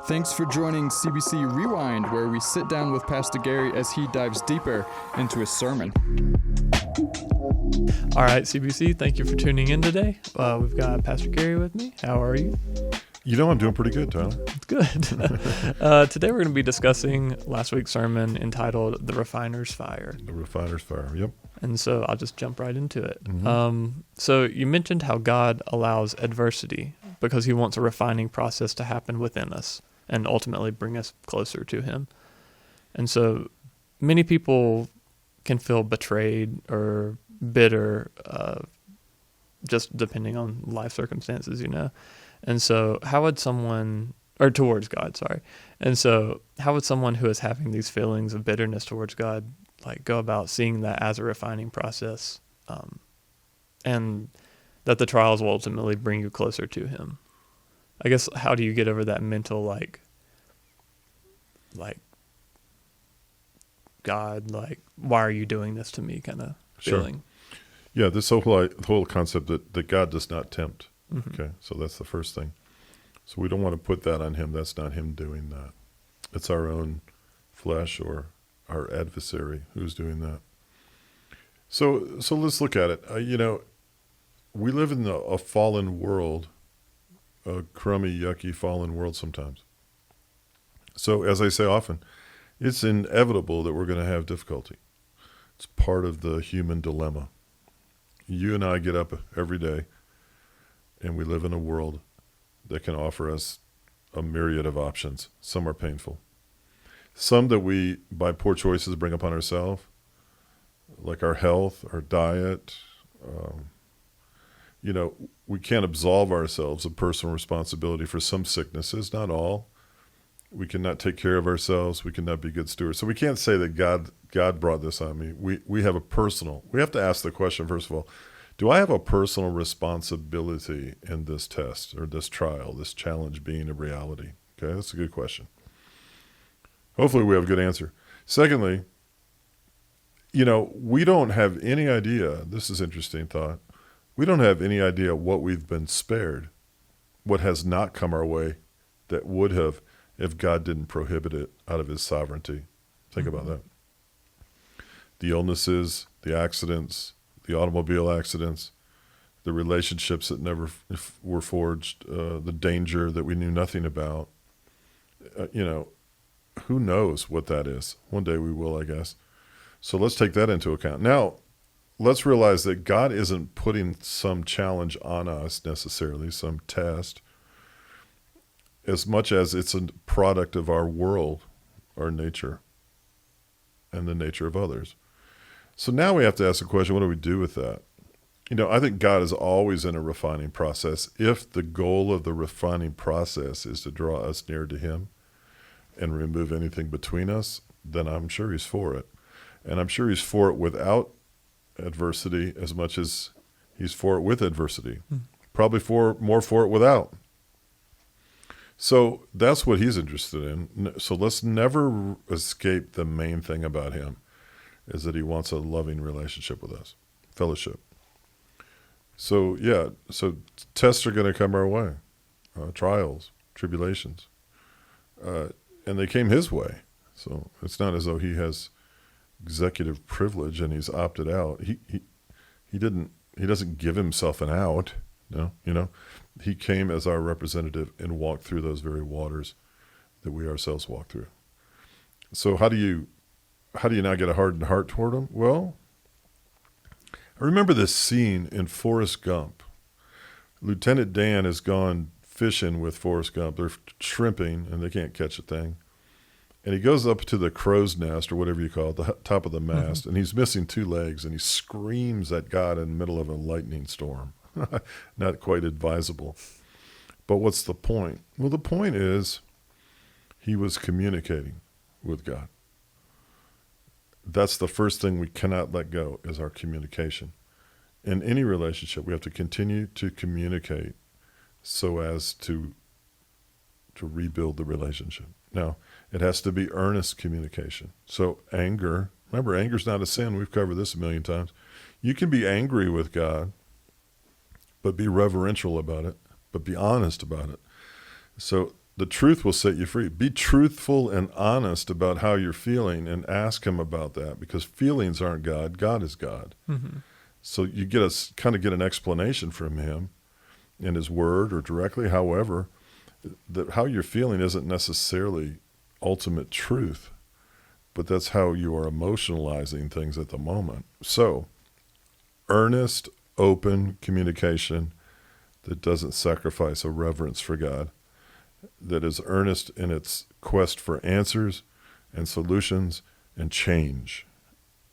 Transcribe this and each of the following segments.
Thanks for joining CBC Rewind, where we sit down with Pastor Gary as he dives deeper into his sermon. All right, CBC, thank you for tuning in today. We've got Pastor Gary with me. How are you? You know, I'm doing pretty good, Tyler. Good. Today we're going to be discussing last week's sermon entitled The Refiner's Fire. The Refiner's Fire, yep. And so I'll just jump right into it. Mm-hmm. So you mentioned how God allows adversity because he wants a refining process to happen within us and ultimately bring us closer to him. And so many people can feel betrayed or bitter, just depending on life circumstances, you know. And so how would someone, or towards God, sorry. And so how would someone who is having these feelings of bitterness towards God, like, go about seeing that as a refining process, and that the trials will ultimately bring you closer to him? I guess, how do you get over that mental, like, God, like, why are you doing this to me kind of feeling? Sure. Yeah, this whole concept that God does not tempt. Mm-hmm. Okay, so that's the first thing. So we don't want to put that on him. That's not him doing that. It's our own flesh or our adversary who's doing that. So let's look at it. We live in a fallen world, a crummy, yucky, fallen world sometimes. So as I say often, it's inevitable that we're going to have difficulty. It's part of the human dilemma. You and I get up every day, and we live in a world that can offer us a myriad of options. Some are painful. Some that we, by poor choices, bring upon ourselves, like our health, our diet. We can't absolve ourselves of personal responsibility for some sicknesses, not all. We cannot take care of ourselves. We cannot be good stewards. So we can't say that God brought this on me. We have to ask the question, first of all, do I have a personal responsibility in this test or this trial, this challenge being a reality? Okay, that's a good question. Hopefully we have a good answer. Secondly, we don't have any idea, this is an interesting thought, we don't have any idea what we've been spared, what has not come our way that would have if God didn't prohibit it out of his sovereignty. Think about that. The illnesses, the accidents, the automobile accidents, the relationships that never were forged, the danger that we knew nothing about. Who knows what that is? One day we will, I guess. So let's take that into account. Now, let's realize that God isn't putting some challenge on us necessarily, some test, as much as it's a product of our world, our nature, and the nature of others. So now we have to ask the question, what do we do with that? I think God is always in a refining process. If the goal of the refining process is to draw us near to him and remove anything between us, then I'm sure he's for it. And I'm sure he's for it without adversity as much as he's for it with adversity. Probably more for it without. So that's what he's interested in. So let's never escape the main thing about him, is that he wants a loving relationship with us, fellowship. So tests are going to come our way, trials, tribulations, and they came his way. So it's not as though he has executive privilege and he's opted out. He doesn't give himself an out. No, he came as our representative and walked through those very waters that we ourselves walk through. So how do you not get a hardened heart toward him? Well, I remember this scene in Forrest Gump. Lieutenant Dan has gone fishing with Forrest Gump. They're shrimping and they can't catch a thing. And he goes up to the crow's nest or whatever you call it, the top of the mast, and he's missing 2 legs, and he screams at God in the middle of a lightning storm. Not quite advisable. But what's the point? Well, the point is he was communicating with God. That's the first thing we cannot let go, is our communication. In any relationship, we have to continue to communicate so as to rebuild the relationship. Now, it has to be earnest communication. So remember, anger's not a sin. We've covered this a million times. You can be angry with God, but be reverential about it, but be honest about it. So The truth will set you free. Be truthful and honest about how you're feeling and ask him about that, because feelings aren't God. God is God. Mm-hmm. So you get an explanation from him in his word or directly. However, that how you're feeling isn't necessarily ultimate truth, but that's how you are emotionalizing things at the moment. So earnest, open communication that doesn't sacrifice a reverence for God, that is earnest in its quest for answers and solutions and change.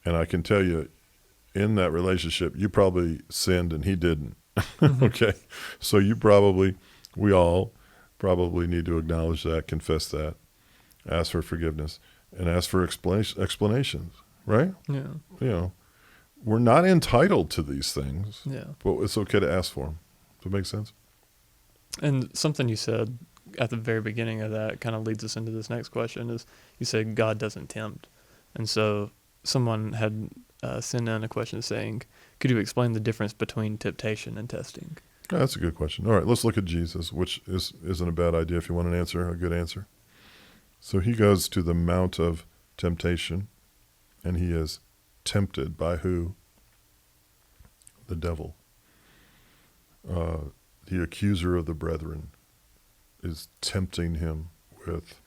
And I can tell you, in that relationship, you probably sinned and he didn't. Okay? So we all probably need to acknowledge that, confess that, ask for forgiveness, and ask for explanations, right? Yeah. You know, we're not entitled to these things, Yeah. but it's okay to ask for them. Does that make sense? And something you said at the very beginning of that kind of leads us into this next question is you said God doesn't tempt. And so someone had sent in a question saying, could you explain the difference between temptation and testing? Oh, that's a good question. All right, let's look at Jesus, which isn't a bad idea if you want an answer, a good answer. So he goes to the Mount of Temptation, and he is tempted by who? The devil. The accuser of the brethren is tempting him with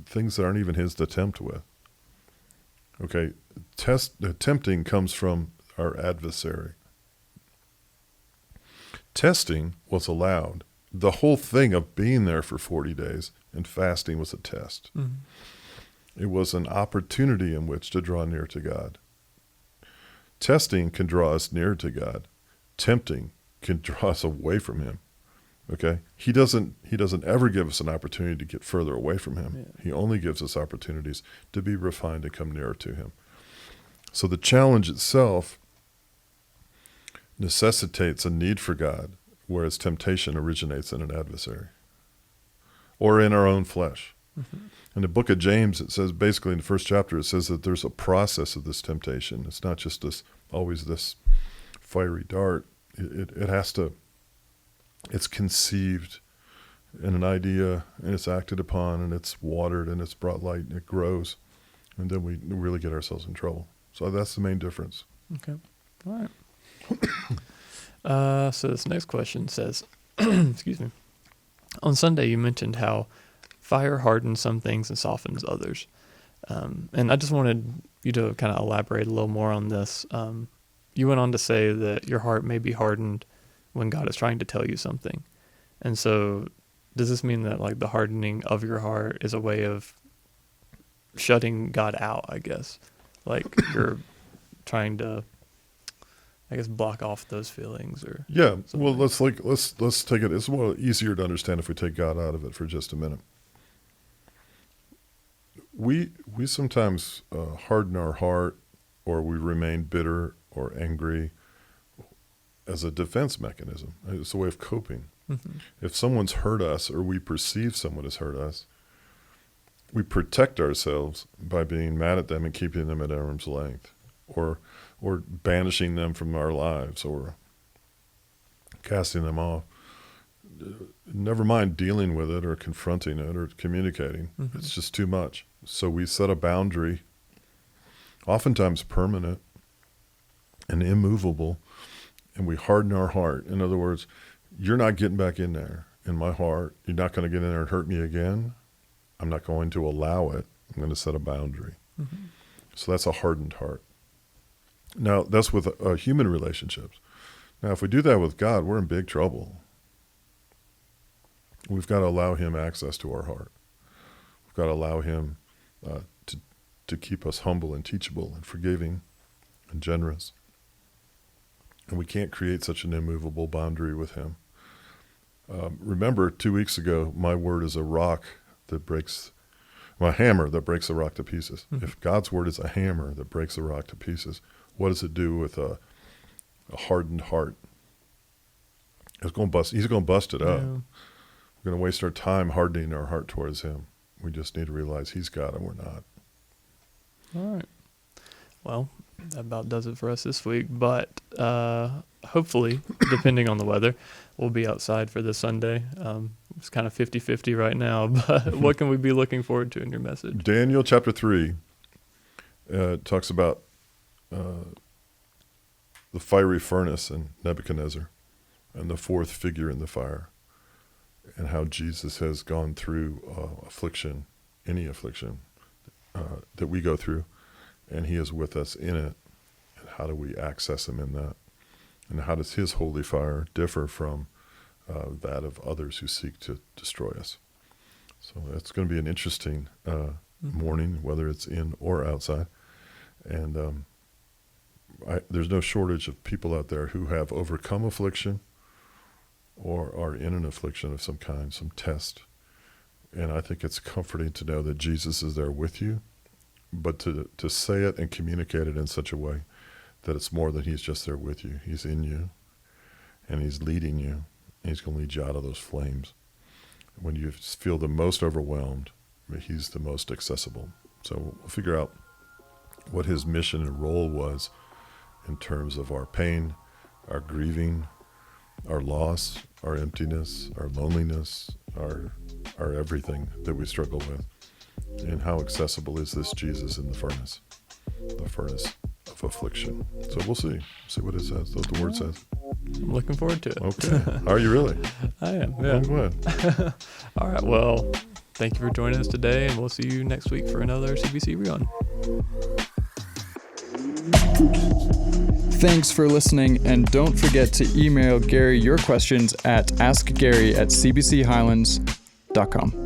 things that aren't even his to tempt with. Okay, tempting comes from our adversary. Testing was allowed. The whole thing of being there for 40 days and fasting was a test. Mm-hmm. It was an opportunity in which to draw near to God. Testing can draw us near to God. Tempting can draw us away from him. Okay? He doesn't ever give us an opportunity to get further away from him. Yeah. He only gives us opportunities to be refined and come nearer to him. So the challenge itself necessitates a need for God, whereas temptation originates in an adversary or in our own flesh. Mm-hmm. In the book of James, it says, basically in the first chapter, it says that there's a process of this temptation. It's not just always this fiery dart. It has to, it's conceived in an idea, and it's acted upon, and it's watered, and it's brought light, and it grows. And then we really get ourselves in trouble. So that's the main difference. Okay. All right. So this next question says, excuse me. On Sunday, you mentioned how fire hardens some things and softens others. And I just wanted you to kind of elaborate a little more on this. You went on to say that your heart may be hardened when God is trying to tell you something. And so does this mean that like the hardening of your heart is a way of shutting God out, I guess? Like you're trying to, I guess, block off those feelings or Yeah. something. Well, let's take it. It's more easier to understand if we take God out of it for just a minute. We sometimes harden our heart, or we remain bitter or angry as a defense mechanism. It's a way of coping. Mm-hmm. If someone's hurt us, or we perceive someone has hurt us, we protect ourselves by being mad at them and keeping them at arm's length, or banishing them from our lives, or casting them off. Never mind dealing with it or confronting it or communicating. Mm-hmm. It's just too much. So we set a boundary, oftentimes permanent and immovable, and we harden our heart. In other words, you're not getting back in there in my heart. You're not going to get in there and hurt me again. I'm not going to allow it. I'm going to set a boundary. Mm-hmm. So that's a hardened heart. Now, that's with human relationships. Now, if we do that with God, we're in big trouble. We've got to allow him access to our heart. We've got to allow him to keep us humble and teachable and forgiving and generous. And we can't create such an immovable boundary with him. Remember, 2 weeks ago, my word is a rock that breaks, a hammer that breaks a rock to pieces. Mm-hmm. If God's word is a hammer that breaks a rock to pieces, what does it do with a hardened heart? It's going to bust. He's going to bust it up. Yeah. We're going to waste our time hardening our heart towards him. We just need to realize he's God and we're not. All right. Well, that about does it for us this week. But hopefully, depending on the weather, we'll be outside for this Sunday. It's kind of 50-50 right now, but what can we be looking forward to in your message? Daniel chapter 3 talks about the fiery furnace and Nebuchadnezzar and the fourth figure in the fire, and how Jesus has gone through affliction, any affliction that we go through, and he is with us in it. And how do we access him in that? And how does his holy fire differ from that of others who seek to destroy us? So it's going to be an interesting morning, whether it's in or outside. And there's no shortage of people out there who have overcome affliction or are in an affliction of some kind, some test. And I think it's comforting to know that Jesus is there with you, but to say it and communicate it in such a way that it's more than he's just there with you. He's in you, and he's leading you, and he's going to lead you out of those flames. When you feel the most overwhelmed, he's the most accessible. So we'll figure out what his mission and role was in terms of our pain, our grieving, our loss, our emptiness, our loneliness, our everything that we struggle with. And how accessible is this Jesus in the furnace of affliction. So we'll see what it says, what the word says. I'm looking forward to it. Okay. Are you really? I am, yeah. I'm glad. All right, well, thank you for joining us today, and we'll see you next week for another CBC Rewind. Thanks for listening, and don't forget to email Gary your questions at askgary@cbchighlands.com.